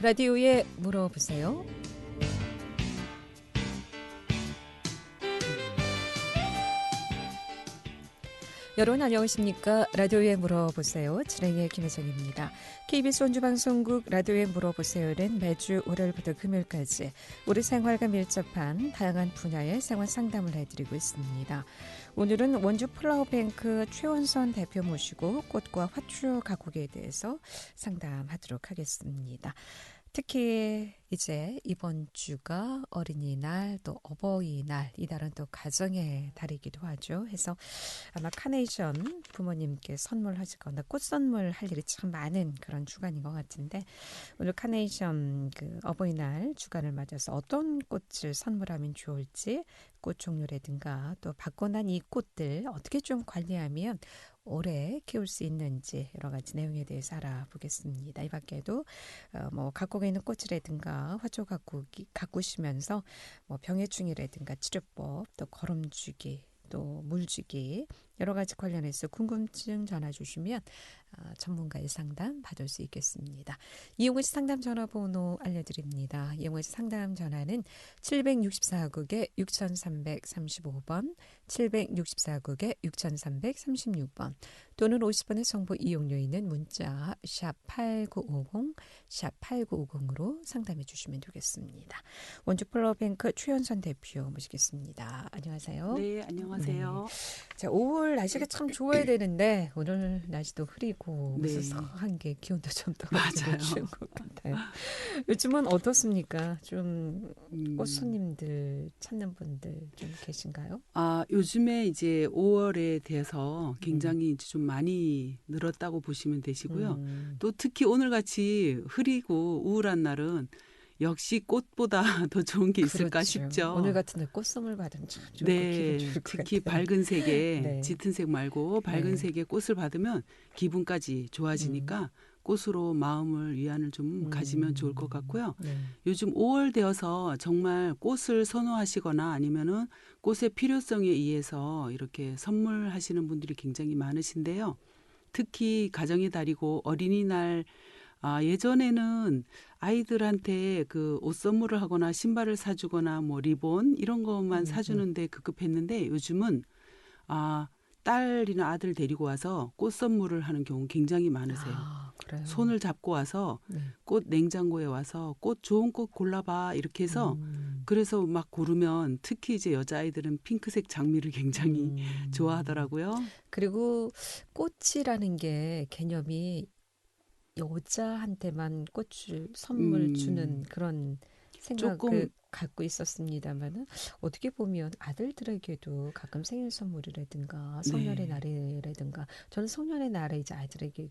라디오에 물어보세요. 여러분 안녕하십니까? 라디오에 물어보세요. 진행의 김혜정입니다. KBS 원주방송국 라디오에 물어보세요는 매주 월요일부터 금요일까지 우리 생활과 밀접한 다양한 분야의 생활 상담을 해드리고 있습니다. 오늘은 원주 플라워뱅크 최원선 대표 모시고 꽃과 화초 가꾸기에 대해서 상담하도록 하겠습니다. 특히 이제 이번 주가 어린이날 또 어버이날, 이달은 또 가정의 달이기도 하죠. 해서 아마 카네이션 부모님께 선물하시거나 꽃 선물할 일이 참 많은 그런 주간인 것 같은데, 오늘 카네이션 어버이날 주간을 맞아서 어떤 꽃을 선물하면 좋을지, 꽃 종류라든가 또 받고 난 이 꽃들 어떻게 좀 관리하면 오래 키울 수 있는지 여러 가지 내용에 대해서 알아보겠습니다. 이 밖에도 갖고 있는 꽃이라든가 화초 가꾸시면서 병해충이라든가 치료법, 또 거름주기, 또 물주기 여러 가지 관련해서 궁금증 전화 주시면 전문가의 상담 받을 수 있겠습니다. 이용의 상담 전화번호 알려드립니다. 이용의 상담 전화는 764국에 6335번, 764국에 6336번 또는 50원의 정보 이용료 있는 문자 샵 8950, 샵 8950으로 상담해 주시면 되겠습니다. 원주 플라워뱅크 최원선 대표 모시겠습니다. 안녕하세요. 네, 안녕하세요. 네. 자, 5월 날씨가 참 좋아야 되는데 오늘 날씨도 흐리고 네. 스스한 게 기온도 좀 맞아요. 떨어지는 것 같아요. 요즘은 어떻습니까? 좀 꽃손님들 찾는 분들 좀 계신가요? 요즘에 이제 5월에 대해서 굉장히 이제 좀 많이 늘었다고 보시면 되시고요. 또 특히 오늘같이 흐리고 우울한 날은 역시 꽃보다 더 좋은 게 있을까 그렇죠. 싶죠. 오늘 같은 날 꽃 선물 받으면 참 좋고 네, 기분 좋을 것 특히 같아요. 밝은 색의 네. 짙은 색 말고 밝은 네. 색의 꽃을 받으면 기분까지 좋아지니까 꽃으로 마음을 위안을 좀 가지면 좋을 것 같고요. 네. 요즘 5월 되어서 정말 꽃을 선호하시거나 아니면은 꽃의 필요성에 의해서 이렇게 선물하시는 분들이 굉장히 많으신데요. 특히 가정의 달이고 어린이날, 예전에는 아이들한테 그 옷 선물을 하거나 신발을 사주거나 뭐 리본 이런 것만 사주는데 급급했는데 요즘은 딸이나 아들 데리고 와서 꽃 선물을 하는 경우 굉장히 많으세요. 그래요. 손을 잡고 와서 네. 꽃 냉장고에 와서 꽃 좋은 꽃 골라봐 이렇게 해서 그래서 막 고르면 특히 이제 여자아이들은 핑크색 장미를 굉장히 좋아하더라고요. 그리고 꽃이라는 게 개념이 여자한테만 꽃을 선물 주는 그런 생각을 조금 갖고 있었습니다만은 어떻게 보면 아들들에게도 가끔 생일 선물이라든가 성년의 네. 날이라든가, 저는 성년의 날에 이제 아이들에게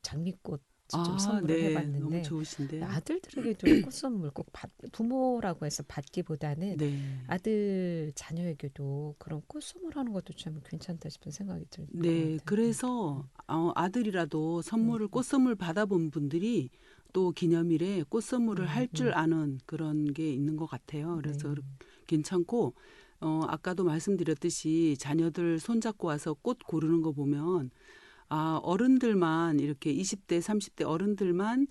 장미꽃 좀 선물을 네. 너무 해봤는데 좋으신데요. 아들들에게도 꽃 선물 꼭 부모라고 해서 받기보다는 네. 아들 자녀에게도 그런 꽃 선물하는 것도 참 괜찮다 싶은 생각이 들 것 네. 같아요. 그래서 아들이라도 선물을 꽃 선물 받아본 분들이 또 기념일에 꽃 선물을 할 줄 아는 그런 게 있는 것 같아요. 그래서 네. 괜찮고 아까도 말씀드렸듯이 자녀들 손잡고 와서 꽃 고르는 거 보면 어른들만 이렇게 20대, 30대 어른들만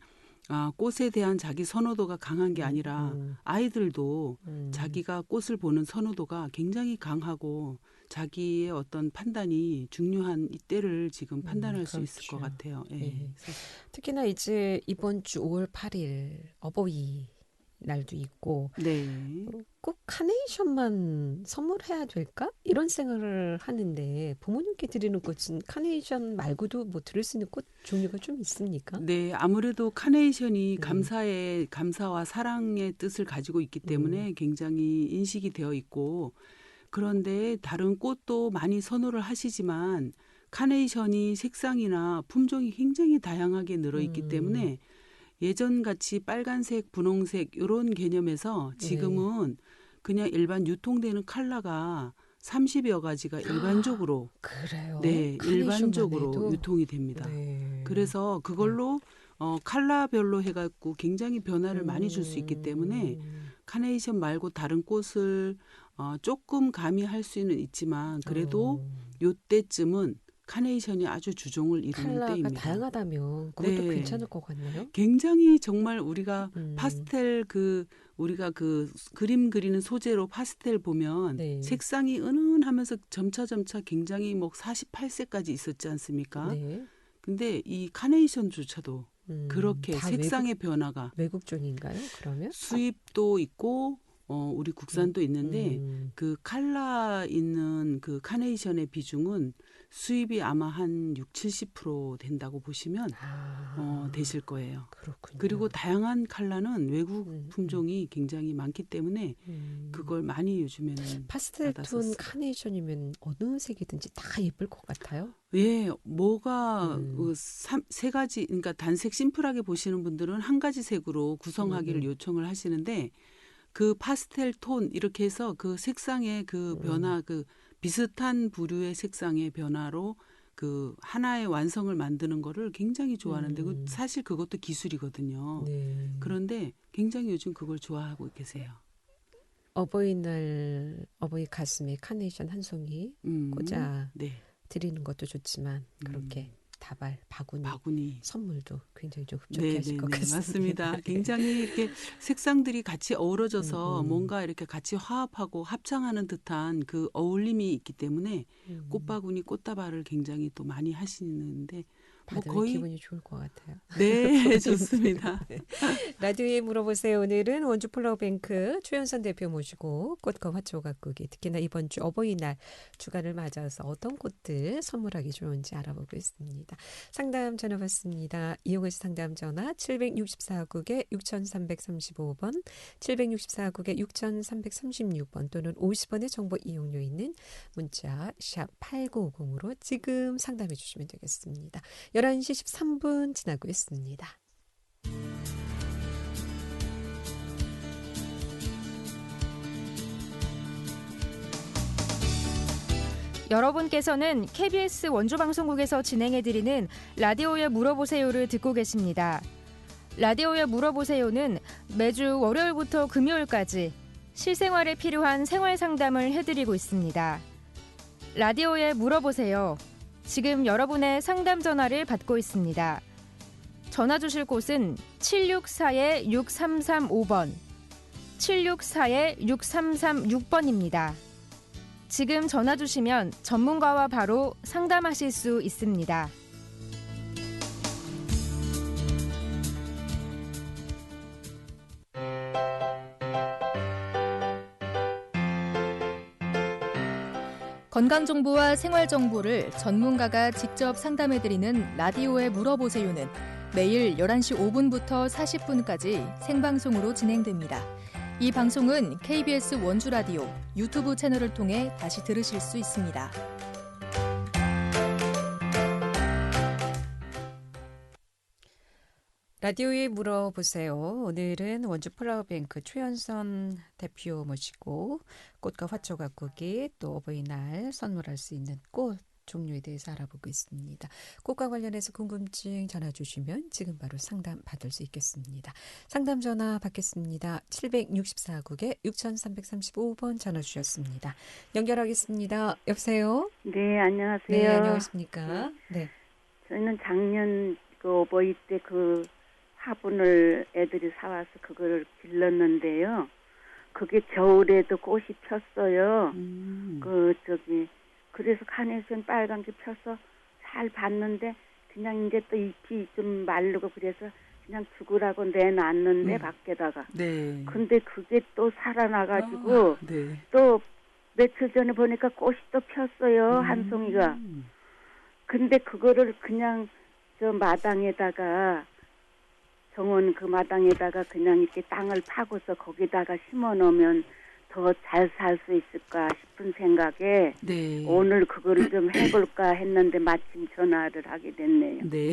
꽃에 대한 자기 선호도가 강한 게 아니라 아이들도 자기가 꽃을 보는 선호도가 굉장히 강하고 자기의 어떤 판단이 중요한 이때를 지금 판단할 수 있을 것 그렇죠. 같아요. 예. 예. 특히나 이제 이번 주 5월 8일 어버이 날도 있고 네. 꼭 카네이션만 선물해야 될까? 이런 생각을 하는데 부모님께 드리는 꽃은 카네이션 말고도 뭐 드릴 수 있는 꽃 종류가 좀 있습니까? 네, 아무래도 카네이션이 네. 감사와 사랑의 뜻을 가지고 있기 때문에 굉장히 인식이 되어 있고 그런데 다른 꽃도 많이 선호를 하시지만 카네이션이 색상이나 품종이 굉장히 다양하게 늘어 있기 때문에 예전같이 빨간색, 분홍색 이런 개념에서 지금은 그냥 일반 유통되는 컬러가 30여 가지가 일반적으로 그래요? 네, 카네이션만 일반적으로 해도? 유통이 됩니다. 네. 그래서 그걸로 컬러별로 해갖고 굉장히 변화를 많이 줄 수 있기 때문에 음. 카네이션 말고 다른 꽃을 조금 가미할 수는 있지만 그래도 요때쯤은 카네이션이 아주 주종을 이루는 컬러가 때입니다. 다양하다면 그것도 네. 괜찮을 것 같나요? 굉장히 정말 우리가 음. 파스텔 우리가 그림 그리는 소재로 파스텔 보면 네. 색상이 은은하면서 점차 굉장히 뭐 48세까지 있었지 않습니까? 네. 근데 이 카네이션조차도 그렇게 다 색상의 변화가 외국종인가요? 그러면? 수입도 있고 우리 국산도 있는데 음. 그 칼라 있는 그 카네이션의 비중은 수입이 아마 한 60-70% 된다고 보시면 되실 거예요. 그렇군요. 그리고 다양한 칼라는 외국 음, 품종이 굉장히 많기 때문에 그걸 많이 요즘에는 파스텔 톤 받았었어요. 카네이션이면 어느 색이든지 다 예쁠 것 같아요. 예, 뭐가 음. 세 가지, 그러니까 단색 심플하게 보시는 분들은 한 가지 색으로 구성하기를 요청을 하시는데 그 파스텔 톤 이렇게 해서 그 색상의 그 변화, 그 비슷한 부류의 색상의 변화로 그 하나의 완성을 만드는 거를 굉장히 좋아하는데 사실 그것도 기술이거든요. 네. 그런데 굉장히 요즘 그걸 좋아하고 계세요. 어버이날 어버이 가슴에 카네이션 한 송이 꽂아 네. 드리는 것도 좋지만 그렇게 다발, 바구니, 바구니. 선물도 굉장히 좀 흡족해 하실 것 네, 같습니다. 맞습니다. 네. 굉장히 이렇게 색상들이 같이 어우러져서 뭔가 이렇게 같이 화합하고 합창하는 듯한 그 어울림이 있기 때문에 꽃바구니, 꽃다발을 굉장히 또 많이 하시는데 뭐 받으면 거의 기분이 좋을 것 같아요. 네, 좋습니다. 라디오에 물어보세요. 오늘은 원주 플라워뱅크 최연선 대표 모시고 꽃과 화초 가꾸기 특히나 이번 주 어버이날 주간을 맞아서 어떤 꽃들 선물하기 좋은지 알아보고 있습니다. 상담 전화 받습니다. 이용해서 상담 전화 764국에 6335번 764국에 6336번 또는 50원의 정보 이용료 있는 문자 샵 8950으로 지금 상담해 주시면 되겠습니다. 11시 13분 지나고 있습니다. 여러분께서는 KBS 원주방송국에서 진행해드리는 라디오에 물어보세요를 듣고 계십니다. 라디오에 물어보세요는 매주 월요일부터 금요일까지 실생활에 필요한 생활 상담을 해드리고 있습니다. 라디오에 물어보세요. 지금 여러분의 상담 전화를 받고 있습니다. 전화 주실 곳은 764-6335번, 764-6336번입니다. 지금 전화 주시면 전문가와 바로 상담하실 수 있습니다. 건강정보와 생활정보를 전문가가 직접 상담해드리는 라디오에 물어보세요는 매일 11시 5분부터 40분까지 생방송으로 진행됩니다. 이 방송은 KBS 원주라디오 유튜브 채널을 통해 다시 들으실 수 있습니다. 라디오에 물어보세요. 오늘은 원주 플라워뱅크 최연선 대표 모시고 꽃과 화초 가꾸기 또 어버이날 선물할 수 있는 꽃 종류에 대해서 알아보고 있습니다. 꽃과 관련해서 궁금증 전화 주시면 지금 바로 상담 받을 수 있겠습니다. 상담 전화 받겠습니다. 764국에 6335번 전화 주셨습니다. 연결하겠습니다. 여보세요? 네, 안녕하세요. 네, 안녕하십니까? 네. 저희는 작년 그 어버이 때 그 화분을 애들이 사와서 그걸 길렀는데요. 그게 겨울에도 꽃이 폈어요. 그래서 카네이션 빨간 게 펴서 잘 봤는데 그냥 이제 또 잎이 좀 마르고 그래서 그냥 죽으라고 내놨는데 밖에다가. 네. 근데 그게 또 살아나가지고 네. 또 며칠 전에 보니까 꽃이 또 폈어요. 한 송이가. 근데 그거를 그냥 저 마당에다가 정원 그 마당에다가 그냥 이렇게 땅을 파고서 거기다가 심어 놓으면 더 잘 살 수 있을까 싶은 생각에 네. 오늘 그거를 좀 해볼까 했는데 마침 전화를 하게 됐네요. 네.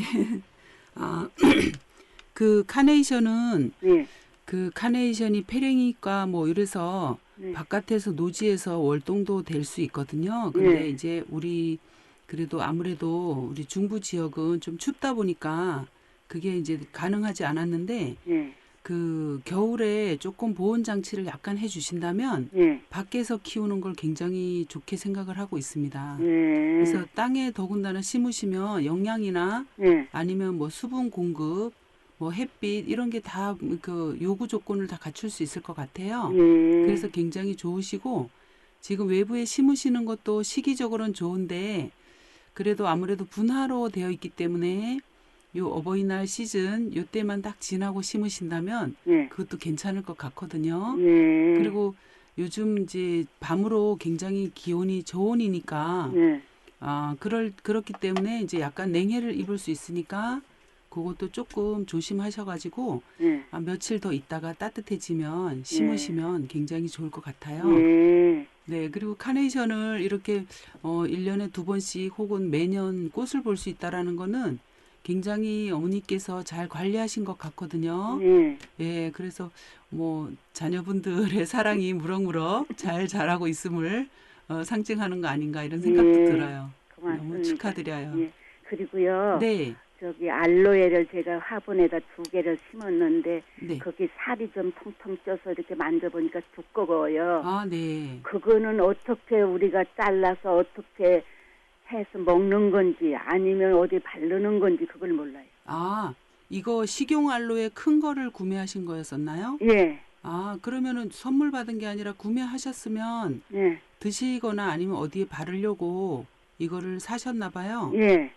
그 카네이션은 네. 그 카네이션이 페랭이과 뭐 이래서 네. 바깥에서 노지에서 월동도 될 수 있거든요. 근데 네. 이제 우리 그래도 아무래도 우리 중부 지역은 좀 춥다 보니까 그게 이제 가능하지 않았는데 네. 그 겨울에 조금 보온 장치를 약간 해주신다면 예. 밖에서 키우는 걸 굉장히 좋게 생각을 하고 있습니다. 예. 그래서 땅에 더군다나 심으시면 영양이나 예. 아니면 뭐 수분 공급, 뭐 햇빛 이런 게 다 그 요구 조건을 다 갖출 수 있을 것 같아요. 예. 그래서 굉장히 좋으시고 지금 외부에 심으시는 것도 시기적으로는 좋은데 그래도 아무래도 분화로 되어 있기 때문에 요 어버이날 시즌 요때만 딱 지나고 심으신다면 예. 그것도 괜찮을 것 같거든요. 예. 그리고 요즘 이제 밤으로 굉장히 기온이 저온이니까 예. 그렇기 때문에 이제 약간 냉해를 입을 수 있으니까 그것도 조금 조심하셔가지고 예. 며칠 더 있다가 따뜻해지면 심으시면 굉장히 좋을 것 같아요. 예. 네, 그리고 카네이션을 이렇게 1년에 2번씩 혹은 매년 꽃을 볼 수 있다라는 거는 굉장히 어머니께서 잘 관리하신 것 같거든요. 예. 예, 그래서 뭐 자녀분들의 사랑이 무럭무럭 잘 자라고 있음을 상징하는 거 아닌가 이런 생각도 예. 들어요. 고맙습니다. 너무 축하드려요. 예. 그리고요. 네, 저기 알로에를 제가 화분에다 2개를 심었는데 네. 거기 살이 좀 통통 쪄서 이렇게 만져보니까 두꺼워요. 아, 네. 그거는 어떻게 우리가 잘라서 어떻게 해서 먹는 건지 아니면 어디 바르는 건지 그걸 몰라요. 아, 이거 식용 알로에 큰 거를 구매하신 거였었나요? 예. 그러면은 선물 받은 게 아니라 구매하셨으면 예. 드시거나 아니면 어디에 바르려고 이거를 사셨나 봐요. 예.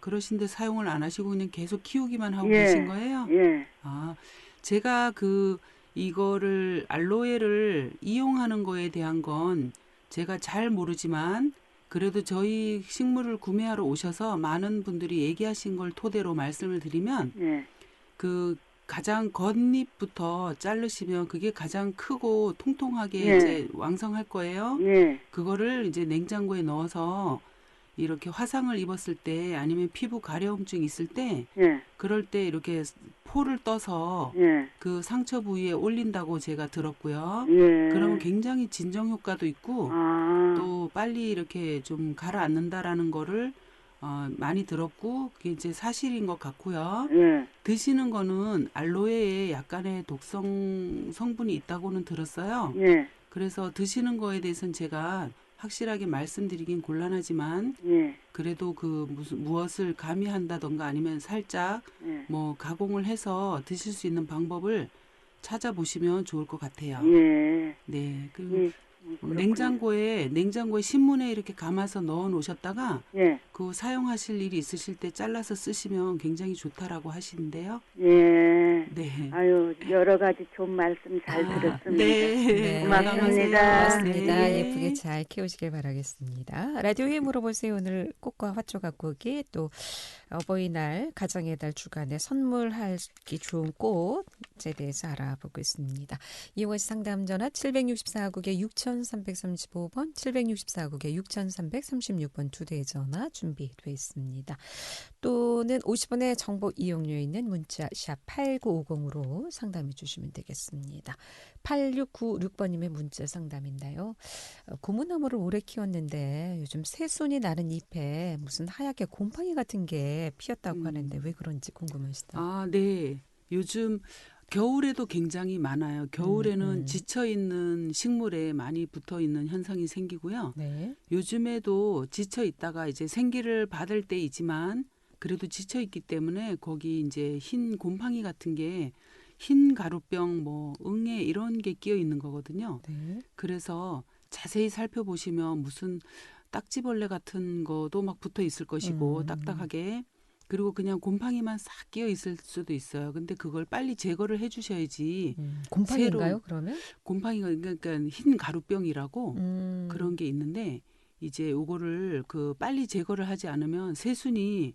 그러신데 사용을 안 하시고 그냥 계속 키우기만 하고 예. 계신 거예요? 예. 제가 이거를 알로에를 이용하는 거에 대한 건 제가 잘 모르지만 그래도 저희 식물을 구매하러 오셔서 많은 분들이 얘기하신 걸 토대로 말씀을 드리면 예. 그 가장 겉잎부터 자르시면 그게 가장 크고 통통하게 예. 이제 왕성할 거예요. 예. 그거를 이제 냉장고에 넣어서 이렇게 화상을 입었을 때 아니면 피부 가려움증 있을 때 예. 그럴 때 이렇게 포를 떠서 예. 그 상처 부위에 올린다고 제가 들었고요. 예. 그러면 굉장히 진정 효과도 있고 또 빨리 이렇게 좀 가라앉는다라는 거를 많이 들었고 그게 이제 사실인 것 같고요. 예. 드시는 거는 알로에에 약간의 독성 성분이 있다고는 들었어요. 예. 그래서 드시는 거에 대해서는 제가 확실하게 말씀드리긴 곤란하지만 예. 그래도 무엇을 가미한다던가 아니면 살짝 예. 뭐 가공을 해서 드실 수 있는 방법을 찾아보시면 좋을 것 같아요. 예. 네. 그리고 예. 그렇군요. 냉장고에 신문에 이렇게 감아서 넣어 놓으셨다가 예. 그 사용하실 일이 있으실 때 잘라서 쓰시면 굉장히 좋다라고 하시는데요. 예. 네. 아유, 여러 가지 좋은 말씀 잘 들었습니다. 네. 고맙습니다. 고맙습니다. 네. 예쁘게 잘 키우시길 바라겠습니다. 라디오에 물어보세요. 오늘 꽃과 화초 가꾸기 또 어버이날 가정의 달 주간에 선물하기 좋은 꽃에 대해서 알아보고 있습니다. 이용하 상담 전화 764국에 6335번, 764국에 6336번 두 대의 전화 준비되어 있습니다. 또는 50원의 정보 이용료 있는 문자 샵 8950으로 상담해 주시면 되겠습니다. 8696번님의 문자 상담인데요. 고무나무를 오래 키웠는데 요즘 새순이 나는 잎에 무슨 하얗게 곰팡이 같은 게 피었다고 하는데 왜 그런지 궁금하시다. 네. 요즘 겨울에도 굉장히 많아요. 겨울에는 지쳐있는 식물에 많이 붙어있는 현상이 생기고요. 네. 요즘에도 지쳐있다가 이제 생기를 받을 때이지만 그래도 지쳐있기 때문에 거기 이제 흰 곰팡이 같은 게 흰 가루병, 뭐 응애 이런 게 끼어 있는 거거든요. 네. 그래서 자세히 살펴보시면 무슨 딱지벌레 같은 거도 막 붙어 있을 것이고 딱딱하게 그리고 그냥 곰팡이만 싹 끼어 있을 수도 있어요. 근데 그걸 빨리 제거를 해주셔야지. 곰팡이인가요? 그러면? 곰팡이가 그러니까 흰 가루병이라고 그런 게 있는데 이제 요거를 빨리 제거를 하지 않으면 새순이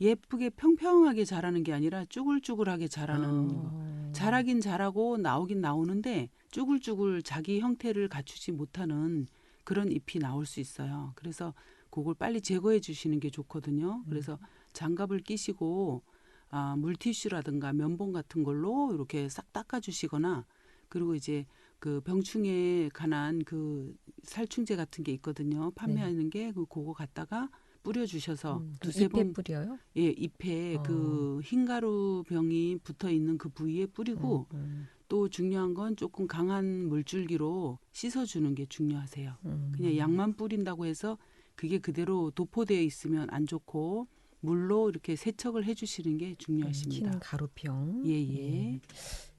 예쁘게 평평하게 자라는 게 아니라 쭈글쭈글하게 자라는 거. 자라긴 자라고 나오긴 나오는데 쭈글쭈글 자기 형태를 갖추지 못하는 그런 잎이 나올 수 있어요. 그래서 그걸 빨리 제거해 주시는 게 좋거든요. 그래서 장갑을 끼시고 물티슈라든가 면봉 같은 걸로 이렇게 싹 닦아 주시거나 그리고 이제 그 병충해에 관한 그 살충제 같은 게 있거든요. 판매하는 게 그거 갖다가 뿌려주셔서 그 두세 잎에 번 뿌려요? 예, 잎에 그 흰가루 병이 붙어 있는 그 부위에 뿌리고 또 중요한 건 조금 강한 물줄기로 씻어주는 게 중요하세요. 그냥 약만 뿌린다고 해서 그게 그대로 도포되어 있으면 안 좋고 물로 이렇게 세척을 해주시는 게 중요하십니다. 흰 가루병. 예예.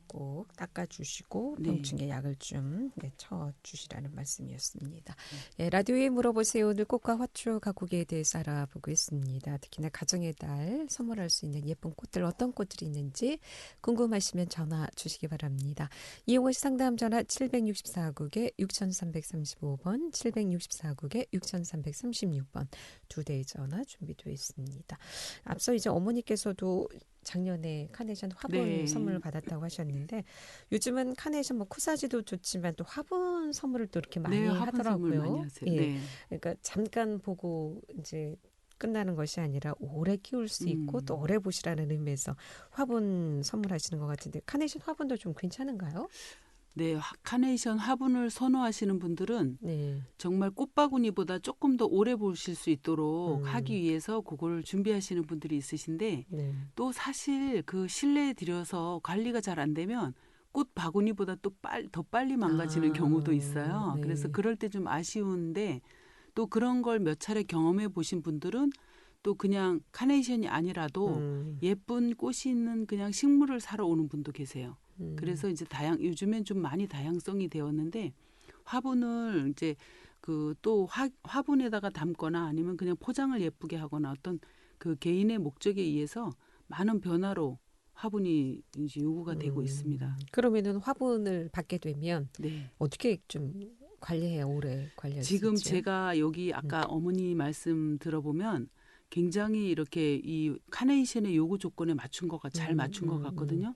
꼭 닦아주시고 네. 병충해 약을 좀 쳐주시라는 말씀이었습니다. 예, 라디오에 물어보세요. 오늘 꽃과 화초 가꾸기에 대해서 알아보고 있습니다. 특히나 가정의 달 선물할 수 있는 예쁜 꽃들 어떤 꽃들이 있는지 궁금하시면 전화 주시기 바랍니다. 이용호 씨 상담 전화 764국에 6335번 764국에 6336번 두 대의 전화 준비되어 있습니다. 앞서 이제 어머니께서도 작년에 카네이션 화분 네. 선물을 받았다고 하셨는데 요즘은 카네이션 뭐 코사지도 좋지만 또 화분 선물을 또 이렇게 많이 네, 화분 선물 하더라고요. 많이 하세요. 예. 네. 그러니까 잠깐 보고 이제 끝나는 것이 아니라 오래 키울 수 있고 또 오래 보시라는 의미에서 화분 선물하시는 것 같은데 카네이션 화분도 좀 괜찮은가요? 네, 카네이션 화분을 선호하시는 분들은 네. 정말 꽃바구니보다 조금 더 오래 보실 수 있도록 하기 위해서 그걸 준비하시는 분들이 있으신데 네. 또 사실 그 실내에 들여서 관리가 잘 안 되면 꽃 바구니보다 또 더 빨리 망가지는 경우도 있어요. 네. 그래서 그럴 때 좀 아쉬운데 또 그런 걸 몇 차례 경험해 보신 분들은 또 그냥 카네이션이 아니라도 예쁜 꽃이 있는 그냥 식물을 사러 오는 분도 계세요. 그래서 이제 요즘엔 좀 많이 다양성이 되었는데 화분을 이제 그 또 화분에다가 담거나 아니면 그냥 포장을 예쁘게 하거나 어떤 그 개인의 목적에 의해서 많은 변화로 화분이 이제 요구가 되고 있습니다. 그러면은 화분을 받게 되면 네. 어떻게 좀 관리해야 오래 관리할 수 지금 있죠? 제가 여기 아까 어머니 말씀 들어보면 굉장히 이렇게 이 카네이션의 요구 조건에 맞춘 거가 잘 맞춘 것 같거든요.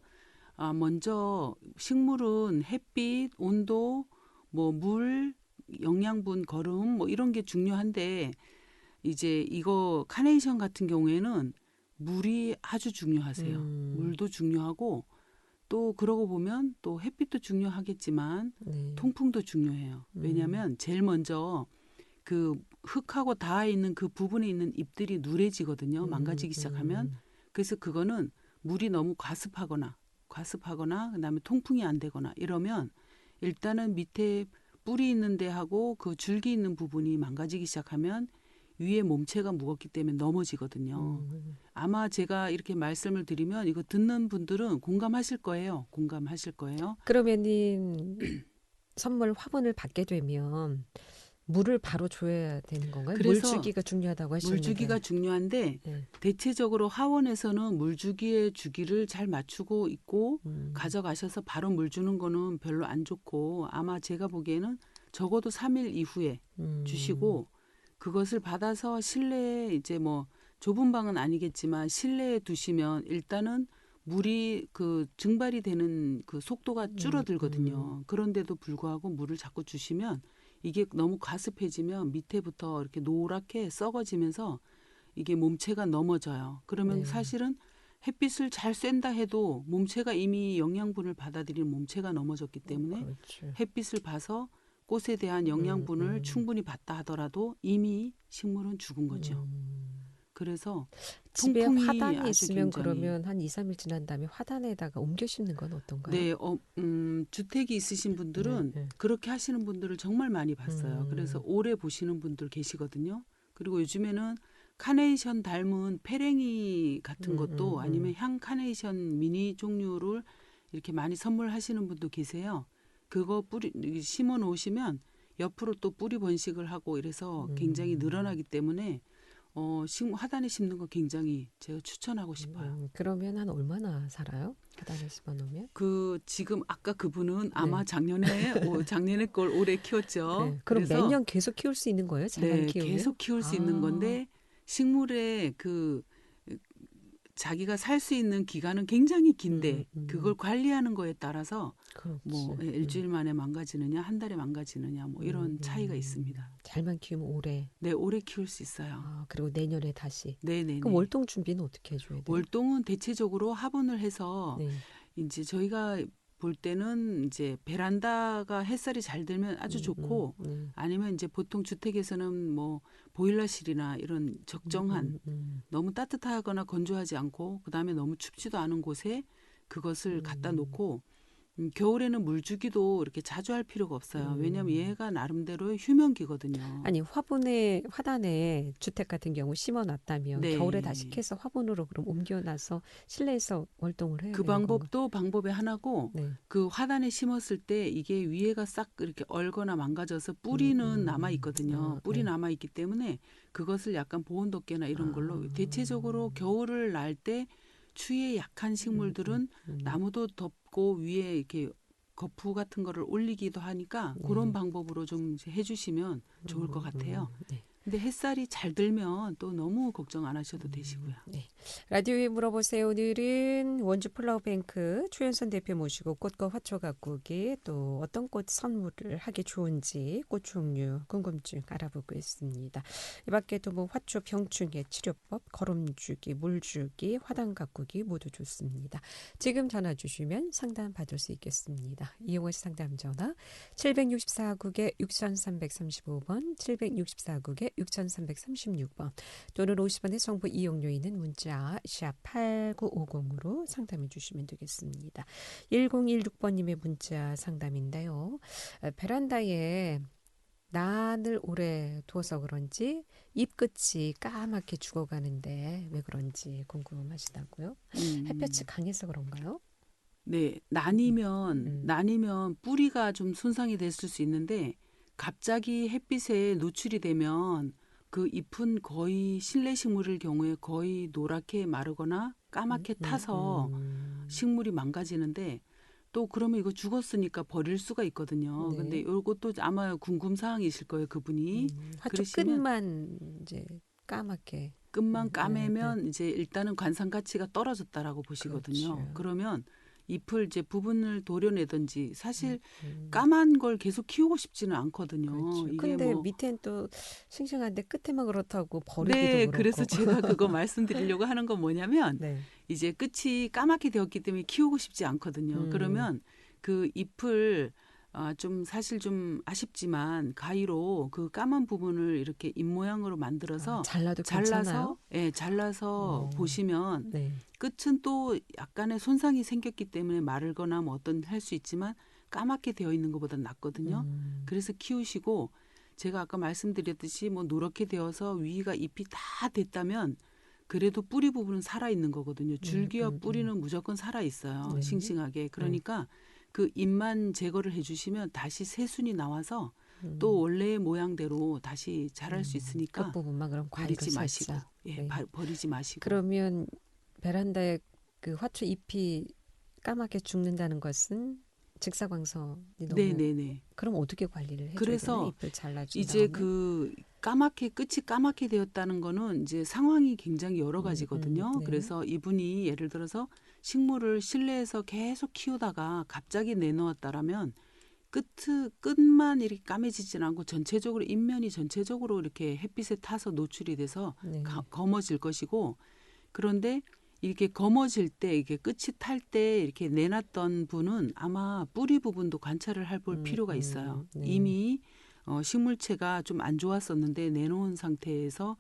먼저 식물은 햇빛, 온도, 뭐 물, 영양분, 거름 뭐 이런 게 중요한데 이제 이거 카네이션 같은 경우에는 물이 아주 중요하세요. 물도 중요하고 또 그러고 보면 또 햇빛도 중요하겠지만 네. 통풍도 중요해요. 왜냐하면 제일 먼저 그 흙하고 닿아 있는 그 부분에 있는 잎들이 누래지거든요. 망가지기 시작하면. 그래서 그거는 물이 너무 과습하거나 그다음에 통풍이 안 되거나 이러면 일단은 밑에 뿌리 있는 데하고 그 줄기 있는 부분이 망가지기 시작하면 위에 몸체가 무겁기 때문에 넘어지거든요. 아마 제가 이렇게 말씀을 드리면 이거 듣는 분들은 공감하실 거예요. 그러면은 선물 화분을 받게 되면 물을 바로 줘야 되는 건가요? 그래서 물주기가 중요하다고 하셨는데. 물주기가 중요한데 네. 대체적으로 하원에서는 물주기의 주기를 잘 맞추고 있고 가져가셔서 바로 물 주는 거는 별로 안 좋고 아마 제가 보기에는 적어도 3일 이후에 주시고 그것을 받아서 실내에 이제 뭐 좁은 방은 아니겠지만 실내에 두시면 일단은 물이 그 증발이 되는 그 속도가 줄어들거든요. 그런데도 불구하고 물을 자꾸 주시면 이게 너무 과습해지면 밑에부터 이렇게 노랗게 썩어지면서 이게 몸체가 넘어져요. 그러면 네. 사실은 햇빛을 잘 쐰다 해도 몸체가 이미 영양분을 받아들이는 몸체가 넘어졌기 때문에 그렇죠. 햇빛을 봐서 꽃에 대한 영양분을 충분히 받다 하더라도 이미 식물은 죽은 거죠. 그래서 집에 통풍이 화단이 아주 있으면 굉장히 그러면 한 2, 3일 지난 다음에 화단에다가 옮겨 심는 건 어떤가요? 네, 주택이 있으신 분들은 네. 그렇게 하시는 분들을 정말 많이 봤어요. 그래서 오래 보시는 분들 계시거든요. 그리고 요즘에는 카네이션 닮은 페랭이 같은 것도 아니면 향 카네이션 미니 종류를 이렇게 많이 선물하시는 분도 계세요. 그거 심어 놓으시면 옆으로 또 뿌리 번식을 하고 이래서 굉장히 늘어나기 때문에 화단에 심는 거 굉장히 제가 추천하고 싶어요. 그러면 한 얼마나 살아요? 화단에 심어놓으면? 지금 아까 그분은 아마 작년에 걸 오래 키웠죠. 네. 그럼 그래서 매년 계속 키울 수 있는 거예요? 잘만 키우면? 계속 키울 수 있는 건데 식물의 자기가 살 수 있는 기간은 굉장히 긴데 그걸 관리하는 거에 따라서 그렇지. 뭐 일주일 만에 망가지느냐 한 달에 망가지느냐 뭐 이런 차이가 있습니다. 잘만 키우면 오래. 네, 오래 키울 수 있어요. 그리고 내년에 다시. 네네. 그럼 월동 준비는 어떻게 해줘야 돼요? 월동은 대체적으로 화분을 해서 네. 이제 저희가 볼 때는 이제 베란다가 햇살이 잘 들면 아주 좋고 아니면 이제 보통 주택에서는 뭐 보일러실이나 이런 적정한 너무 따뜻하거나 건조하지 않고 그다음에 너무 춥지도 않은 곳에 그것을 갖다 놓고 겨울에는 물주기도 이렇게 자주 할 필요가 없어요. 왜냐하면 얘가 나름대로 휴면기거든요. 아니 화단에 주택 같은 경우 심어놨다면 네. 겨울에 다시 캐서 화분으로 그럼 옮겨놔서 실내에서 월동을 해야 그 되는 방법도 방법의 하나고 네. 그 화단에 심었을 때 이게 위에가 싹 이렇게 얼거나 망가져서 뿌리는 남아 있거든요. 뿌리 네. 남아 있기 때문에 그것을 약간 보온 덮개나 이런 걸로 대체적으로 겨울을 날 때 추위에 약한 식물들은 나무도 덮고 위에 이렇게 거푸 같은 거를 올리기도 하니까 그런 방법으로 좀 해주시면 좋을 것 같아요. 네. 근데 햇살이 잘 들면 또 너무 걱정 안 하셔도 되시고요. 네. 라디오에 물어보세요. 오늘은 원주 플라워뱅크 최연선 대표 모시고 꽃과 화초 가꾸기 또 어떤 꽃 선물을 하기 좋은지 꽃 종류 궁금증 알아보고 있습니다. 이 밖에도 뭐 화초 병충해 치료법, 거름주기, 물주기, 화단 가꾸기 모두 좋습니다. 지금 전화 주시면 상담 받을 수 있겠습니다. 이용호 상담 전화 764국에 6335번 764국에 6336번 또는 50원의 정보 이용료 있는 문자 샵 8950으로 상담해 주시면 되겠습니다. 1016번님의 문자 상담인데요. 베란다에 난을 오래 두어서 그런지 잎 끝이 까맣게 죽어가는데 왜 그런지 궁금하시다고요? 햇볕이 강해서 그런가요? 네, 난이면 뿌리가 좀 손상이 됐을 수 있는데 갑자기 햇빛에 노출이 되면 그 잎은 거의 실내 식물일 경우에 거의 노랗게 마르거나 까맣게 타서 식물이 망가지는데 또 그러면 이거 죽었으니까 버릴 수가 있거든요. 네. 근데 이것도 아마 궁금 사항이실 거예요, 그분이. 화초 그러시면 끝만 이제 까맣게 끝만 까매면 이제 일단은 관상 가치가 떨어졌다라고 보시거든요. 그렇죠. 그러면 잎을 이제 부분을 도려내든지 사실 까만 걸 계속 키우고 싶지는 않거든요. 그렇죠. 이게 근데 뭐 밑엔 또 싱싱한데 끝에만 그렇다고 버리기도 네, 그렇고. 그래서 제가 그거 말씀드리려고 하는 건 뭐냐면 네. 이제 끝이 까맣게 되었기 때문에 키우고 싶지 않거든요. 그러면 그 잎을 좀 사실 좀 아쉽지만 가위로 그 까만 부분을 이렇게 잎 모양으로 만들어서 잘라도 괜찮아요? 잘라서 보시면 네. 끝은 또 약간의 손상이 생겼기 때문에 마르거나 뭐 어떤 할 수 있지만 까맣게 되어 있는 것보다 낫거든요. 그래서 키우시고 제가 아까 말씀드렸듯이 뭐 노랗게 되어서 위가 잎이 다 됐다면 그래도 뿌리 부분은 살아 있는 거거든요. 줄기와 뿌리는 무조건 살아 있어요. 네. 싱싱하게. 그러니까 그 잎만 제거를 해주시면 다시 새순이 나와서 또 원래의 모양대로 다시 자랄 수 있으니까 끝부분만 그럼 과일을 버리지 마시고, 살짝. 예, 네. 버리지 마시고. 그러면 베란다에 그 화초 잎이 까맣게 죽는다는 것은 직사광선이 너무 네네네. 그럼 어떻게 관리를 해줘야 그래서 되나? 잎을 잘라준 이제 다음에? 그 끝이 까맣게 되었다는 거는 이제 상황이 굉장히 여러 가지거든요. 네. 그래서 이분이 예를 들어서 식물을 실내에서 계속 키우다가 갑자기 내놓았다라면 끝만 이렇게 까매지진 않고 전체적으로 잎면이 전체적으로 이렇게 햇빛에 타서 노출이 돼서 네. 검어질 것이고 그런데 이렇게 검어질 때 이게 끝이 탈 때 이렇게 내놨던 분은 아마 뿌리 부분도 관찰을 해볼 필요가 있어요. 네. 이미 식물체가 좀 안 좋았었는데 내놓은 상태에서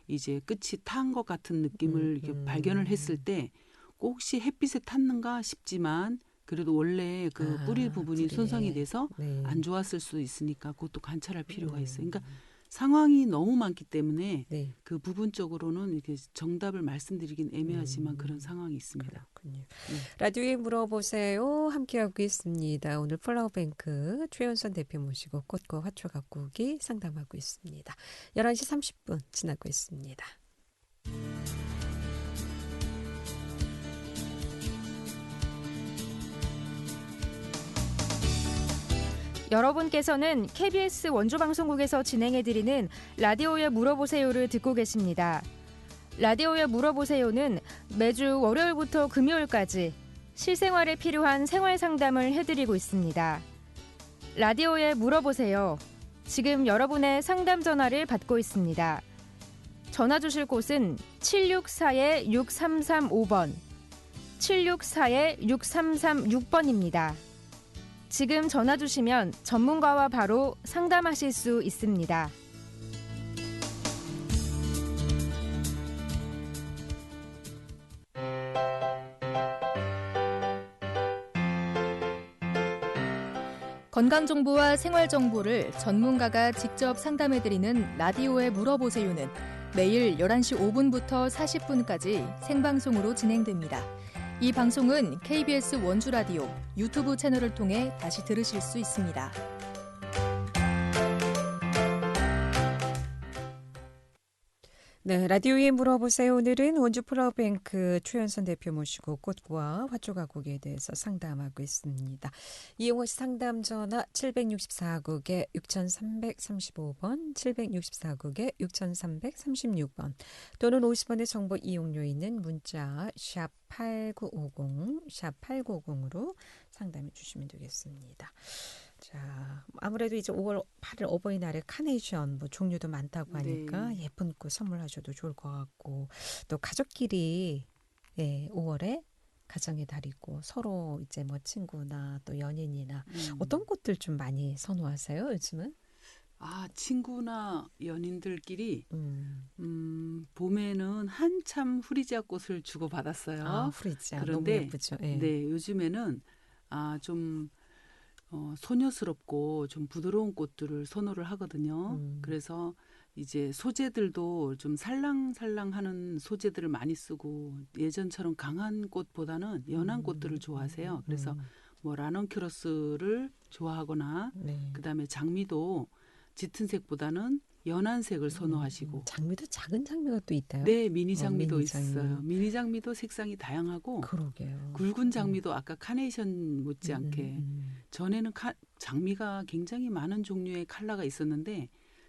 이제 끝이 탄 것 같은 느낌을 이렇게 발견을 했을 때 꼭 혹시 햇빛에 탔는가 싶지만 그래도 원래 그 뿌리 부분이 뿌리에. 손상이 돼서 네. 안 좋았을 수 있으니까 그것도 관찰할 필요가 있어요. 그러니까 상황이 너무 많기 때문에 네. 그 부분적으로는 이렇게 정답을 말씀드리긴 애매하지만 그런 상황이 있습니다. 그렇군요. 라디오에 물어보세요. 함께하고 있습니다. 오늘 플라워뱅크 최연선 대표 모시고 꽃과 화초 가꾸기 상담하고 있습니다. 11시 30분 지나고 있습니다. 여러분께서는 KBS 원주방송국에서 진행해드리는 라디오에 물어보세요를 듣고 계십니다. 라디오에 물어보세요는 매주 월요일부터 금요일까지 실생활에 필요한 생활 상담을 해드리고 있습니다. 라디오에 물어보세요. 지금 여러분의 상담 전화를 받고 있습니다. 전화 주실 곳은 764-6335번, 764-6336번입니다. 지금 전화 주시면 전문가와 바로 상담하실 수 있습니다. 건강정보와 생활정보를 전문가가 직접 상담해드리는 라디오에 물어보세요는 매일 11시 5분부터 40분까지 생방송으로 진행됩니다. 이 방송은 KBS 원주라디오 유튜브 채널을 통해 다시 들으실 수 있습니다. 네, 라디오에 물어보세요. 오늘은 원주 플라워뱅크 최현선 대표 모시고 꽃과 화초 가곡에 대해서 상담하고 있습니다. 이용호 씨 상담 전화 764국에 6335번, 764국에 6336번 또는 50원의 정보 이용료 있는 문자 샵 8950, 샵 8950으로 상담해 주시면 되겠습니다. 자, 아무래도 이제 5월 8일 어버이날에 카네이션 뭐 종류도 많다고 하니까 네. 예쁜 꽃 선물하셔도 좋을 것 같고 또 가족끼리 5월에 가정의 달이고 서로 이제 뭐 친구나 또 연인이나 어떤 꽃들 좀 많이 선호하세요 요즘은? 친구나 연인들끼리 봄에는 한참 후리지아 꽃을 주고 받았어요. 후리지아 그런데 너무 예쁘죠. 예. 네, 요즘에는 좀 소녀스럽고 좀 부드러운 꽃들을 선호를 하거든요. 그래서 이제 소재들도 좀 살랑살랑하는 소재들을 많이 쓰고 예전처럼 강한 꽃보다는 연한 꽃들을 좋아하세요. 그래서 뭐 라넌큐러스를 좋아하거나 네. 그다음에 장미도 짙은 색보다는 연한 색을 선호하시고 장미도 작은 장미가 또 있다요? 네, 미니 장미도 미니 장미. 있어요. 미니 장미도 색상이 다양하고 그러게요. 굵은 장미도 아까 카네이션 못지않게 전에는 장미가 굉장히 많은 종류의 컬러가 있었는데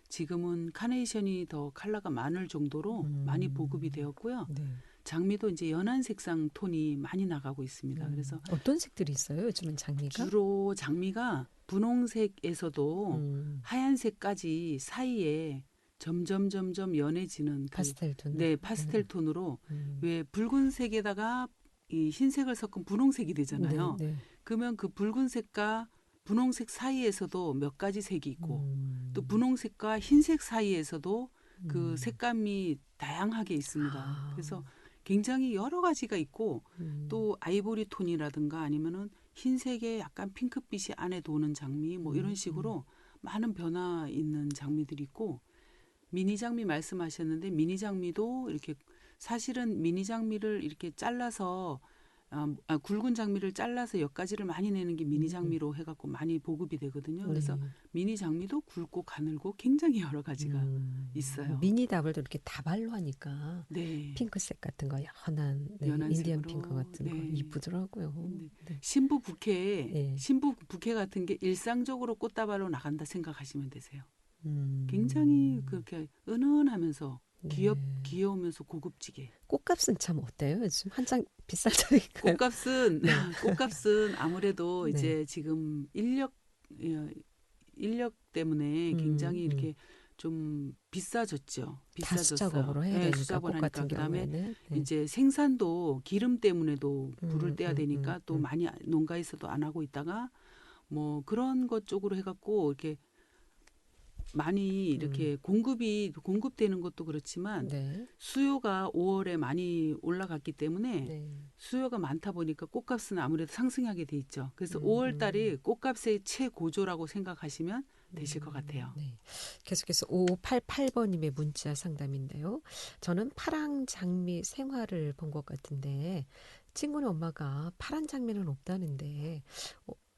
지금은 카네이션이 더 컬러가 많을 정도로 많이 보급이 되었고요. 네. 장미도 이제 연한 색상 톤이 많이 나가고 있습니다. 그래서 어떤 색들이 있어요? 요즘은 장미가? 주로 장미가 분홍색에서도 하얀색까지 사이에 점점 연해지는 파스텔 톤. 네, 파스텔 톤으로 왜 붉은색에다가 이 흰색을 섞은 분홍색이 되잖아요. 네, 네. 그러면 그 붉은색과 분홍색 사이에서도 몇 가지 색이 있고 또 분홍색과 흰색 사이에서도 그 색감이 다양하게 있습니다. 그래서 굉장히 여러 가지가 있고 또 아이보리 톤이라든가 아니면은 흰색에 약간 핑크빛이 안에 도는 장미 뭐 이런 식으로 많은 변화 있는 장미들이 있고 미니 장미 말씀하셨는데 미니 장미도 이렇게 사실은 미니 장미를 이렇게 잘라서 굵은 장미를 잘라서 엿가지를 많이 내는 게 미니 장미로 해갖고 많이 보급이 되거든요. 그래서 미니 장미도 굵고 가늘고 굉장히 여러 가지가 있어요. 미니 다발도 이렇게 다발로 하니까 네. 핑크색 같은 거 연한 연한 인디언 색으로. 핑크 같은 거 네. 이쁘더라고요. 네. 네. 신부 부케, 네. 신부 부케 같은 게 일상적으로 꽃다발로 나간다 생각하시면 되세요. 굉장히 그렇게 은은하면서 네. 귀여우면서 고급지게. 꽃값은 참 어때요? 요즘 한창 비쌀 때니까요. 꽃값은 아무래도 네. 이제 지금 인력 때문에 굉장히 이렇게 좀 비싸졌죠. 다 수작업으로 해야 되니까 수작업을 꽃 하니까 같은 그다음에 경우에는 네. 이제 생산도 기름 때문에도 불을 떼야 되니까 또 음. 많이 농가에서도 안 하고 있다가 뭐 그런 것 쪽으로 해갖고 이렇게 많이 이렇게 공급되는 것도 그렇지만 네. 수요가 5월에 많이 올라갔기 때문에 네. 수요가 많다 보니까 꽃값은 아무래도 상승하게 돼 있죠. 그래서 5월 달이 꽃값의 최고조라고 생각하시면 되실 것 같아요. 네. 계속해서 5588번님의 문자 상담인데요. 저는 파랑 장미 생화를 본 것 같은데 친구네 엄마가 파란 장미는 없다는데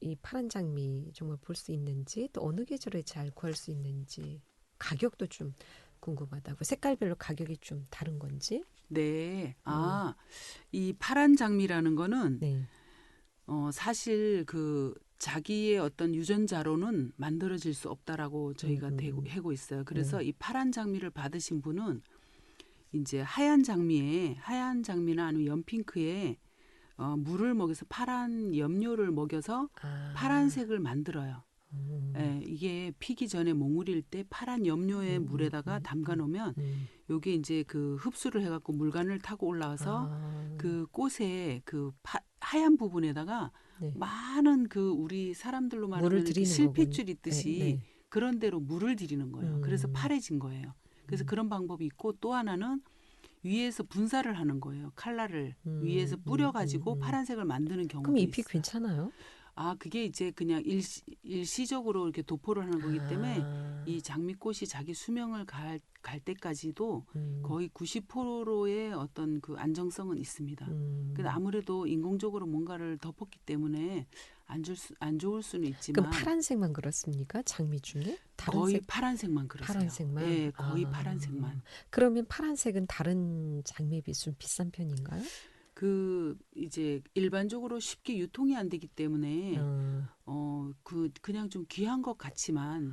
이 파란 장미 정말 볼 수 있는지 또 어느 계절에 잘 구할 수 있는지 가격도 좀 궁금하다고 색깔별로 가격이 좀 다른 건지. 네. 이 파란 장미라는 거는 네. 사실 그 자기의 어떤 유전자로는 만들어질 수 없다라고 저희가 하고 있어요. 그래서 이 파란 장미를 받으신 분은 이제 하얀 장미나 아니면 연핑크에 물을 먹여서 파란 염료를 먹여서 파란색을 만들어요. 예, 이게 피기 전에 몽울일 때 파란 염료의 물에다가 담가 놓으면 요게 이제 그 흡수를 해갖고 물관을 타고 올라와서 그 꽃의 그 하얀 부분에다가 네. 많은 그 우리 사람들로 물을 말하면 이렇게 들이는 실핏줄 거군요. 있듯이 네, 네. 그런 대로 물을 들이는 거예요. 그래서 파래진 거예요. 그래서 그런 방법이 있고 또 하나는 위에서 분사를 하는 거예요. 칼라를 위에서 뿌려가지고 파란색을 만드는 경우도 그럼 잎이 있어요. 괜찮아요? 아, 그게 이제 그냥 일시적으로 이렇게 도포를 하는 거기 때문에 이 장미꽃이 자기 수명을 갈 때까지도 거의 90%의 어떤 그 안정성은 있습니다. 근데 아무래도 인공적으로 뭔가를 덮었기 때문에 안 좋을 수는 있지만 그럼 파란색만 그렇습니까? 장미 중에? 다른 거의 색? 파란색만 그러세요. 파란색만? 네, 거의 파란색만. 그러면 파란색은 다른 장미에 비해 좀 비싼 편인가요? 그 이제 일반적으로 쉽게 유통이 안 되기 때문에 그냥 좀 귀한 것 같지만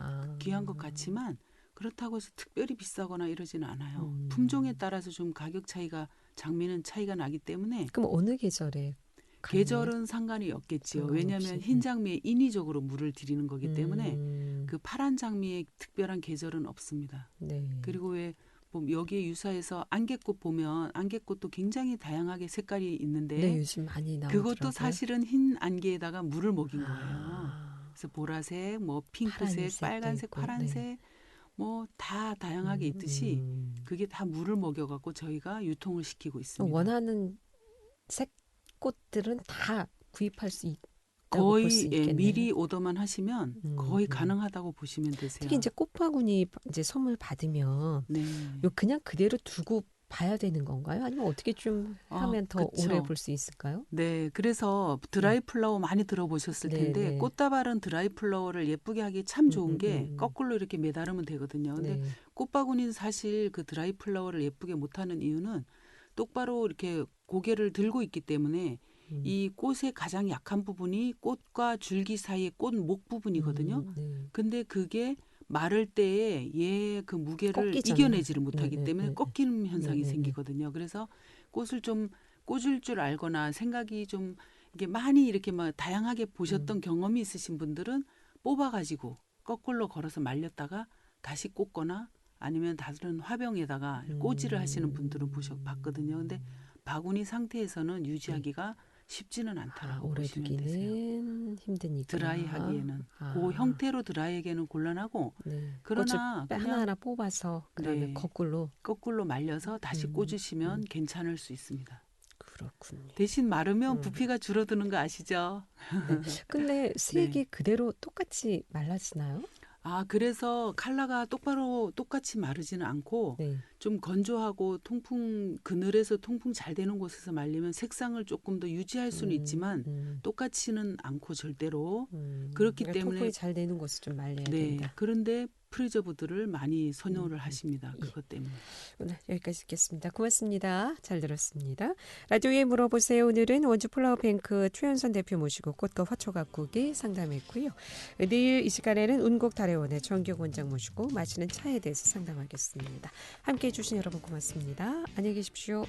그렇다고 해서 특별히 비싸거나 이러지는 않아요. 품종에 따라서 좀 가격 차이가 장미는 차이가 나기 때문에 그럼 어느 계절에 가능해요? 계절은 상관이 없겠지요. 상관없이. 왜냐하면 흰 장미에 인위적으로 물을 들이는 거기 때문에 그 파란 장미에 특별한 계절은 없습니다. 네. 그리고 왜 여기에 유사해서 안개꽃 보면 안개꽃도 굉장히 다양하게 색깔이 있는데 네, 요즘 많이 나오더라고요. 그것도 사실은 흰 안개에다가 물을 먹인 거예요. 그래서 보라색, 뭐 핑크색, 파란색도 빨간색, 있고, 파란색 네. 뭐 다 다양하게 있듯이 그게 다 물을 먹여갖고 저희가 유통을 시키고 있습니다. 원하는 색 꽃들은 다 구입할 수 있다고 거의 볼 수 있겠네요. 미리 오더만 하시면 거의 가능하다고 보시면 되세요. 특히 이제 꽃바구니 이제 선물 받으면 네. 요 그냥 그대로 두고 봐야 되는 건가요? 아니면 어떻게 좀 하면 더 그쵸. 오래 볼 수 있을까요? 네, 그래서 드라이 플라워 많이 들어보셨을 네, 텐데 네. 꽃다발은 드라이 플라워를 예쁘게 하기 참 좋은 게 거꾸로 이렇게 매다르면 되거든요. 근데 네. 꽃바구니는 사실 그 드라이 플라워를 예쁘게 못하는 이유는 똑바로 이렇게 고개를 들고 있기 때문에 이 꽃의 가장 약한 부분이 꽃과 줄기 사이의 꽃 목 부분이거든요. 네. 근데 그게 마를 때에 얘 그 무게를 꺾이잖아요. 이겨내지를 못하기 네, 네, 때문에 네, 꺾이는 현상이 네, 네, 생기거든요. 그래서 꽃을 좀 꽂을 줄 알거나 생각이 좀 이게 많이 이렇게 막 다양하게 보셨던 경험이 있으신 분들은 뽑아가지고 거꾸로 걸어서 말렸다가 다시 꽂거나 아니면 다른 화병에다가 꽂이를 하시는 분들은 봤거든요. 근데 바구니 상태에서는 유지하기가 쉽지는 않다라고 오래 보시면 되세요. 두기는 힘드니까. 드라이 하기에는 그 형태로 드라이하기에는 곤란하고 네. 그러나 꽃을 그냥 하나하나 뽑아서 그다음에 네. 거꾸로 말려서 다시 꽂으시면 괜찮을 수 있습니다. 그렇군요. 대신 마르면 부피가 줄어드는 거 아시죠? 근데 색이 그대로 똑같이 말라지나요? 아, 그래서 컬러가 똑같이 마르지는 않고 네. 좀 건조하고 그늘에서 통풍 잘 되는 곳에서 말리면 색상을 조금 더 유지할 수는 있지만 똑같지는 않고 절대로 그렇기 그러니까 때문에 통풍이 잘 되는 곳을 좀 말려야 네, 된다. 그런데 프리저브들을 많이 선호를 하십니다. 그것 때문에. 오늘 여기까지 듣겠습니다. 고맙습니다. 잘 들었습니다. 라디오에 물어보세요. 오늘은 원주 플라워뱅크 최윤선 대표 모시고 꽃과 화초 가꾸기 상담했고요. 내일 이 시간에는 운곡 다래원의 정경 원장 모시고 마시는 차에 대해서 상담하겠습니다. 함께해 주신 여러분 고맙습니다. 안녕히 계십시오.